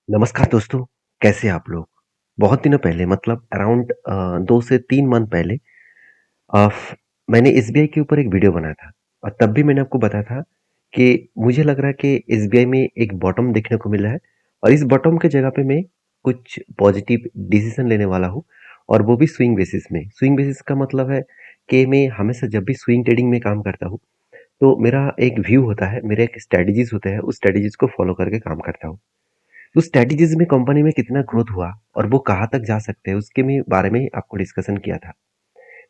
नमस्कार दोस्तों, कैसे हैं आप लोग? बहुत दिनों पहले मतलब अराउंड 2 से 3 मंथ पहले अ, मैंने एसबीआई के ऊपर एक वीडियो बनाया था और तब भी मैंने आपको बताया था कि मुझे लग रहा है कि एसबीआई में एक बॉटम देखने को मिला है और इस बॉटम के जगह पे मैं कुछ पॉजिटिव डिसीजन लेने वाला हूँ और वो भी स्विंग बेसिस में। स्विंग बेसिस का मतलब है कि मैं हमेशा जब भी स्विंग ट्रेडिंग में काम करता हूँ, तो मेरा एक व्यू होता है, मेरे एक स्ट्रैटेजीज़ होते हैं, उस स्ट्रैटेजीज़ को फॉलो करके काम करता हूँ। तो स्ट्रैटेजीज में कंपनी में कितना ग्रोथ हुआ और वो कहाँ तक जा सकते हैं उसके में बारे में आपको डिस्कशन किया था।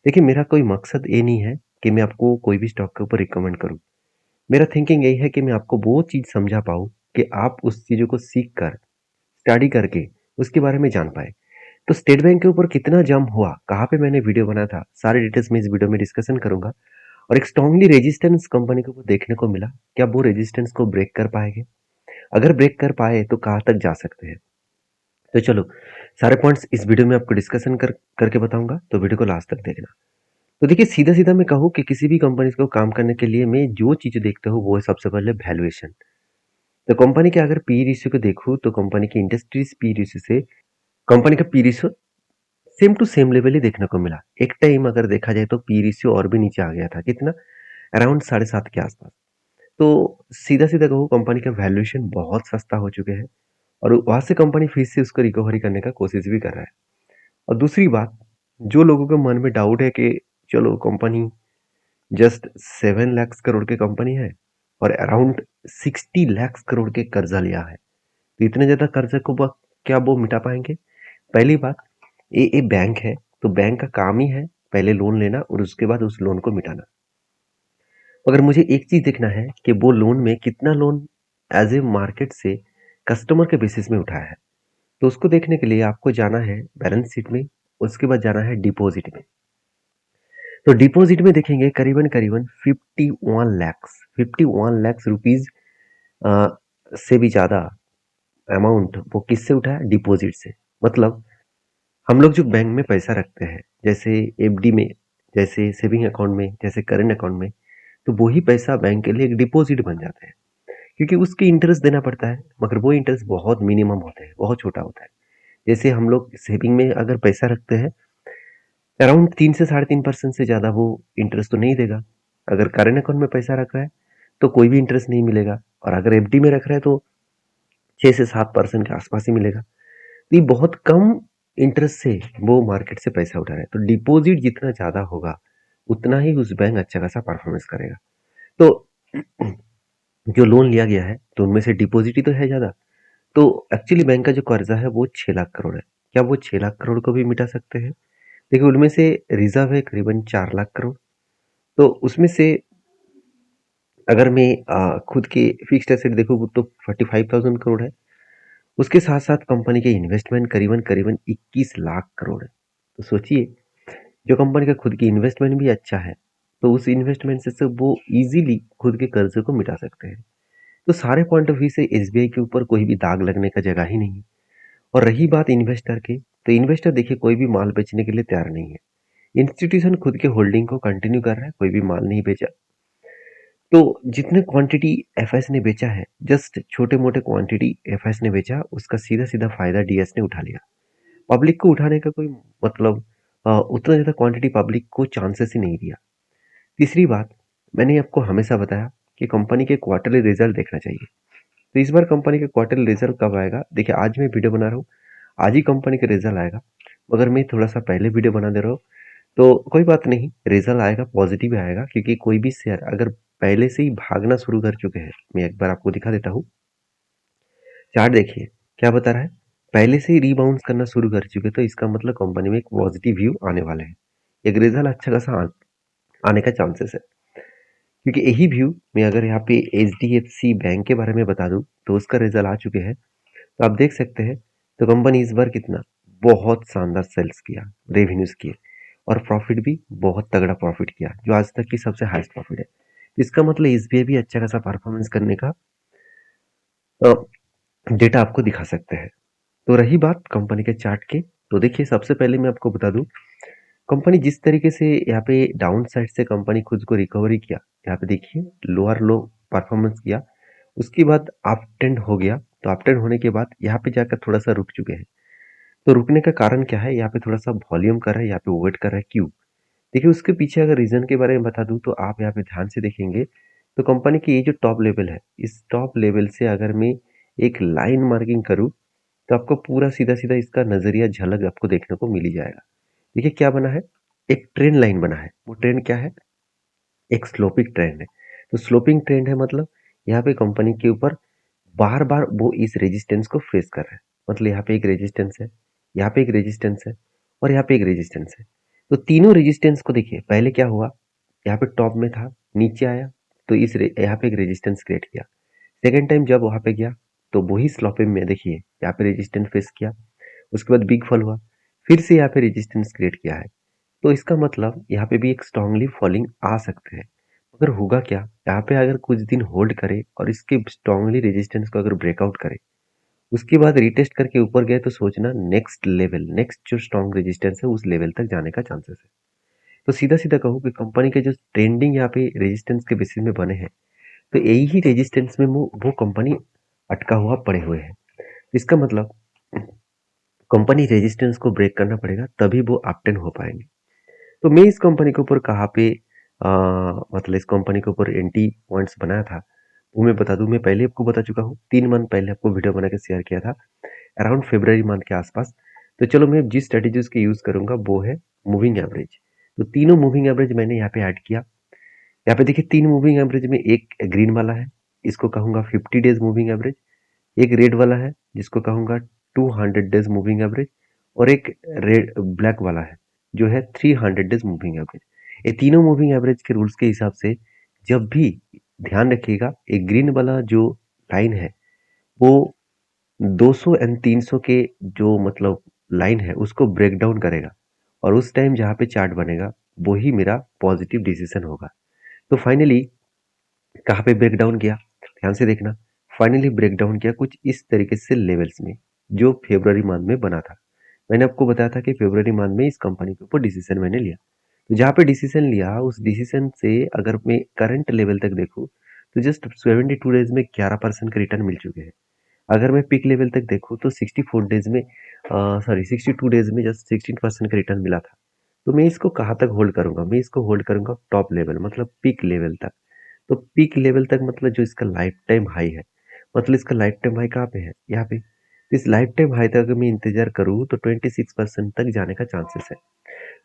देखिए मेरा कोई मकसद ये नहीं है कि मैं आपको कोई भी स्टॉक के ऊपर रिकमेंड करूं। मेरा थिंकिंग यही है कि मैं आपको वो चीज समझा पाऊं कि आप उस चीजों को सीख कर स्टडी करके उसके बारे में जान पाए। तो स्टेट बैंक के ऊपर कितना जंप हुआ, कहाँ पे मैंने वीडियो बनाया था, सारे डिटेल्स में इस वीडियो में डिस्कशन करूंगा। और एक स्ट्रांगली रेजिस्टेंस कंपनी के ऊपर देखने को मिला, क्या वो रेजिस्टेंस को ब्रेक कर पाएंगे? अगर ब्रेक कर पाए तो कहाँ तक जा सकते हैं? तो चलो, सारे पॉइंट्स इस वीडियो में आपको डिस्कशन करके बताऊंगा, तो वीडियो को लास्ट तक देखना। तो देखिए सीधा सीधा मैं कहूँ कि किसी भी कंपनी को काम करने के लिए मैं जो चीज़ देखता हूँ वो है सबसे पहले वैल्यूएशन। तो कंपनी के अगर पी रेशियो को देखूँ तो कंपनी की इंडस्ट्रीज पी रेशियो से कंपनी का P ratio same to same level ही देखने को मिला। एक टाइम अगर देखा जाए तो पी रेशियो और भी नीचे आ गया था, कितना, अराउंड 7.5 के आसपास। तो सीधा सीधा कहूँ कंपनी का वैल्यूएशन बहुत सस्ता हो चुके हैं और वहां से कंपनी फिर से उसको रिकवरी करने का कोशिश भी कर रहा है। और दूसरी बात, जो लोगों के मन में डाउट है कि चलो कंपनी जस्ट 7 लाख करोड़ की कंपनी है और अराउंड 60 लाख करोड़ के कर्जा लिया है, तो इतने ज्यादा कर्जे को क्या वो मिटा पाएंगे? पहली बात, ये बैंक है, तो बैंक का काम ही है पहले लोन लेना और उसके बाद उस लोन को मिटाना। मगर मुझे एक चीज देखना है कि वो लोन में कितना लोन एज ए मार्केट से कस्टमर के बेसिस में उठाया है। तो उसको देखने के लिए आपको जाना है बैलेंस शीट में, उसके बाद जाना है डिपॉजिट में। तो डिपॉजिट में देखेंगे करीबन करीबन 51 लैक्स रुपीज से भी ज्यादा अमाउंट वो किससे उठाया? डिपॉजिट से। मतलब हम लोग जो बैंक में पैसा रखते हैं, जैसे एफडी में, जैसे सेविंग अकाउंट में, जैसे करेंट अकाउंट में, तो वही पैसा बैंक के लिए एक डिपॉजिट बन जाता है, क्योंकि उसकी इंटरेस्ट देना पड़ता है, मगर वो इंटरेस्ट बहुत मिनिमम होता है, बहुत छोटा होता है। जैसे हम लोग सेविंग में अगर पैसा रखते हैं, अराउंड 3 से 3.5% से ज़्यादा वो इंटरेस्ट तो नहीं देगा। अगर करेंट अकाउंट में पैसा रख रहा है तो कोई भी इंटरेस्ट नहीं मिलेगा, और अगर एफडी में रख रहा है तो 6 से 7% के आसपास ही मिलेगा। तो ये बहुत कम इंटरेस्ट से वो मार्केट से पैसा उठा रहा है। तो डिपॉजिट जितना ज़्यादा होगा उतना ही उस बैंक अच्छा खासा परफॉर्मेंस करेगा। तो जो लोन लिया गया है तो उनमें से डिपॉजिट ही तो है ज़्यादा। तो एक्चुअली बैंक का जो कर्जा है वो 6 लाख करोड़ है। क्या वो 6 लाख करोड़ को भी मिटा सकते हैं? देखिए उनमें से रिजर्व है करीबन 4 लाख करोड़। तो उसमें से अगर मैं खुद के फिक्स्ड एसेट देखूँ तो 45,000 करोड़ है। उसके साथ साथ कंपनी के इन्वेस्टमेंट करीबन करीबन 21 लाख करोड़ है। तो सोचिए, जो कंपनी का खुद की इन्वेस्टमेंट भी अच्छा है, तो उस इन्वेस्टमेंट से वो इजीली खुद के कर्जे को मिटा सकते हैं। तो सारे पॉइंट ऑफ व्यू से एसबीआई के ऊपर कोई भी दाग लगने का जगह ही नहीं है। और रही बात इन्वेस्टर की, तो इन्वेस्टर देखिए कोई भी माल बेचने के लिए तैयार नहीं है। इंस्टीट्यूशन खुद के होल्डिंग को कंटिन्यू कर रहा है, कोई भी माल नहीं बेचा। तो जितने क्वांटिटी एफएस ने बेचा है, जस्ट छोटे मोटे क्वांटिटी एफएस ने बेचा, उसका सीधा सीधा फायदा डीएस ने उठा लिया। पब्लिक को उठाने का कोई मतलब उतना ज्यादा क्वांटिटी पब्लिक को चांसेस ही नहीं दिया। तीसरी बात, मैंने आपको हमेशा बताया कि कंपनी के क्वार्टरली रिजल्ट देखना चाहिए। तो इस बार कंपनी का क्वार्टरली रिजल्ट कब आएगा? देखिए आज मैं वीडियो बना रहा हूँ, आज ही कंपनी का रिजल्ट आएगा। मगर मैं थोड़ा सा पहले वीडियो बना दे रहा हूँ, तो कोई बात नहीं, रिजल्ट आएगा, पॉजिटिव आएगा, क्योंकि कोई भी शेयर अगर पहले से ही भागना शुरू कर चुके हैं, मैं एक बार आपको दिखा देता हूँ। चार्ट देखिए क्या बता रहा है, पहले से ही रीबाउंस करना शुरू कर चुके, तो इसका मतलब कंपनी में एक पॉजिटिव व्यू आने वाले हैं, एक रिजल्ट अच्छा खासा आने का चांसेस है। क्योंकि यही व्यू मैं अगर यहाँ पे H D F C bank के बारे में बता दूं तो उसका रिजल्ट आ चुके हैं। तो आप देख सकते हैं, तो कंपनी इस बार कितना बहुत शानदार सेल्स किया, रेवेन्यूज किए, और प्रॉफिट भी बहुत तगड़ा प्रॉफिट किया, जो आज तक की सबसे हाईएस्ट प्रॉफिट है। इसका मतलब एसबीआई भी अच्छा खासा परफॉर्मेंस करने का डेटा आपको दिखा सकते हैं। तो रही बात कंपनी के चार्ट की, तो देखिए सबसे पहले मैं आपको बता दूं, कंपनी जिस तरीके से यहाँ पे डाउन साइड से कंपनी खुद को रिकवरी किया, यहाँ पे देखिए लोअर लो परफॉर्मेंस किया, उसके बाद अप ट्रेंड हो गया, तो अपट्रेंड होने के बाद यहाँ पे जाकर थोड़ा-सा रुक चुके हैं। तो रुकने का कारण क्या है? यहाँ पे थोड़ा-सा वॉल्यूम कर रहा है, यहाँ पे वेट कर रहा है, क्यों? देखिए उसके पीछे अगर रीज़न के बारे में बता दूँ तो आप यहाँ पे ध्यान से देखेंगे तो कंपनी की ये जो टॉप लेवल है, इस टॉप लेवल से अगर मैं एक लाइन मार्किंग करूँ तो आपको पूरा सीधा-सीधा इसका नज़रिया झलक आपको देखने को मिल ही जाएगा। देखिए क्या बना है? एक ट्रेंड लाइन बना है। वो ट्रेंड क्या है? एक स्लोपिंग ट्रेंड है। तो स्लोपिंग ट्रेंड है मतलब यहाँ पे कंपनी के ऊपर बार-बार वो इस रेजिस्टेंस को फेस कर रहा है। मतलब यहाँ पे एक रेजिस्टेंस है, यहाँ पे एक रेजिस्टेंस है और यहाँ पे एक रेजिस्टेंस है। तो तीनों रेजिस्टेंस को देखिए, पहले क्या हुआ? यहाँ पे टॉप में था, नीचे आया तो यहाँ पे एक रेजिस्टेंस क्रिएट किया। सेकंड टाइम जब वहाँ पे गया तो वही स्लोपिंग में देखिए यहाँ पे रेजिस्टेंस फेस किया, उसके बाद बिग फॉल हुआ, फिर से यहाँ पे रेजिस्टेंस क्रिएट किया है। तो इसका मतलब यहाँ पे भी एक स्ट्रांगली फॉलिंग आ सकते हैं। मगर होगा क्या? यहाँ पे अगर कुछ दिन होल्ड करे और इसके स्ट्रांगली रेजिस्टेंस को अगर ब्रेकआउट करे, उसके बाद रीटेस्ट करके ऊपर गए तो सोचना नेक्स्ट लेवल, नेक्स्ट जो स्ट्रांग रेजिस्टेंस है उस लेवल तक जाने का चांसेस है। तो सीधा-सीधा कहूँ कि कंपनी के जो ट्रेंडिंग यहाँ पे रेजिस्टेंस के बेसिस में बने हैं, तो यही ही रेजिस्टेंस में वो कंपनी अटका हुआ पड़े हुए है। इसका मतलब कंपनी रेजिस्टेंस को ब्रेक करना पड़ेगा तभी वो अपटेन हो पाएंगे। तो मैं इस कंपनी के ऊपर कहाँ पे मतलब इस कंपनी के ऊपर एंटी पॉइंट्स बनाया था वो मैं बता दूं। मैं पहले आपको बता चुका हूँ, 3 मंथ पहले आपको वीडियो बना के शेयर किया था अराउंड फरवरी मंथ के आसपास। तो चलो मैं जिस स्ट्रेटेजीज के यूज करूंगा वो है मूविंग एवरेज। तो तीनों मूविंग एवरेज मैंने यहाँ पे ऐड किया। यहाँ पे देखिए 3 मूविंग एवरेज में एक ग्रीन वाला है, इसको कहूंगा 50 डेज मूविंग एवरेज। एक रेड वाला है जिसको कहूंगा 200 डेज मूविंग एवरेज। और एक रेड ब्लैक वाला है जो है 300 डेज मूविंग एवरेज। ये तीनों मूविंग एवरेज के रूल्स के हिसाब से जब भी ध्यान रखिएगा, एक ग्रीन वाला जो लाइन है वो 200 एंड 300 के जो मतलब लाइन है उसको ब्रेक डाउन करेगा और उस टाइम जहाँ पे चार्ट बनेगा वही मेरा पॉजिटिव डिसीजन होगा। तो फाइनली कहाँ पे ब्रेक डाउन किया, ध्यान से देखना। फाइनली ब्रेक डाउन किया कुछ इस तरीके से लेवल्स में जो फरवरी मंथ में बना था। मैंने आपको बताया था कि फरवरी मंथ में इस कंपनी के ऊपर डिसीजन मैंने लिया। तो जहाँ पे डिसीजन लिया उस डिसीजन से अगर मैं करंट लेवल तक देखूँ तो जस्ट 72 डेज में 11% का रिटर्न मिल चुके हैं। अगर मैं पीक लेवल तक देखूँ तो 64 डेज में सॉरी 62 डेज में जस्ट 16% का रिटर्न मिला था। तो मैं इसको कहाँ तक होल्ड करूंगा? मैं इसको होल्ड करूंगा टॉप लेवल मतलब पीक लेवल तक। तो पीक लेवल तक मतलब जो इसका लाइफ टाइम हाई है, मतलब इसका लाइफ टाइम हाई कहाँ पे है? यहाँ पे। तो इस लाइफ टाइम हाई तक अगर मैं इंतजार करूँ तो 26% तक जाने का चांसेस है।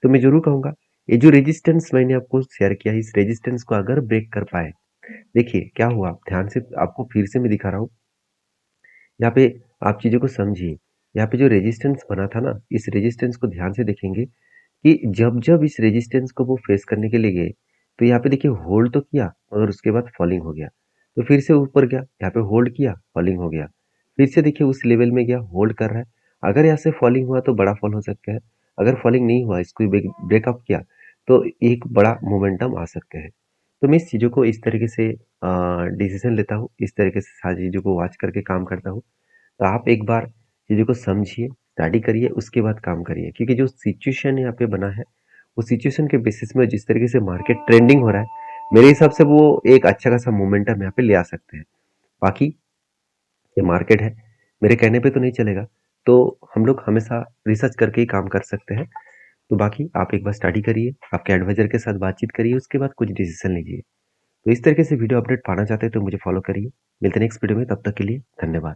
तो मैं जरूर कहूंगा ये जो रेजिस्टेंस मैंने आपको शेयर किया है, इस रेजिस्टेंस को अगर ब्रेक कर पाए, देखिए क्या हुआ, ध्यान से आपको फिर से मैं दिखा रहा हूँ। यहाँ पे आप चीजों को समझिए। यहाँ पे जो रेजिस्टेंस बना था ना, इस रेजिस्टेंस को ध्यान से देखेंगे कि जब जब इस रेजिस्टेंस को वो फेस करने के लिए गए तो यहाँ पे देखिए होल्ड तो किया और उसके बाद फॉलिंग हो गया। तो फिर से ऊपर गया, यहाँ पे होल्ड किया, फॉलिंग हो गया। फिर से देखिए उस लेवल में गया, होल्ड कर रहा है। अगर यहाँ से फॉलिंग हुआ तो बड़ा फॉल हो सकता है, अगर फॉलिंग नहीं हुआ, इसको ब्रेकअप किया तो एक बड़ा मोमेंटम आ सकते हैं। तो मैं इस चीज़ों को इस तरीके से डिसीजन लेता हूँ, इस तरीके से सारी चीज़ों को वॉच करके काम करता हूँ। तो आप एक बार चीज़ों को समझिए, स्टडी करिए, उसके बाद काम करिए, क्योंकि जो सिचुएशन यहाँ पे बना है वो सिचुएशन के बेसिस में जिस तरीके से मार्केट ट्रेंडिंग हो रहा है, मेरे हिसाब से वो एक अच्छा खासा मोमेंटम यहाँ पे ले आ सकते हैं। बाकी ये मार्केट है, मेरे कहने पे तो नहीं चलेगा। तो हम लोग हमेशा रिसर्च करके ही काम कर सकते हैं। तो बाकी आप एक बार स्टडी करिए, आपके एडवाइजर के साथ बातचीत करिए, उसके बाद कुछ डिसीजन लीजिए। तो इस तरीके से वीडियो अपडेट पाना चाहते हैं तो मुझे फॉलो करिए। मिलते हैं नेक्स्ट वीडियो में, तब तक के लिए धन्यवाद।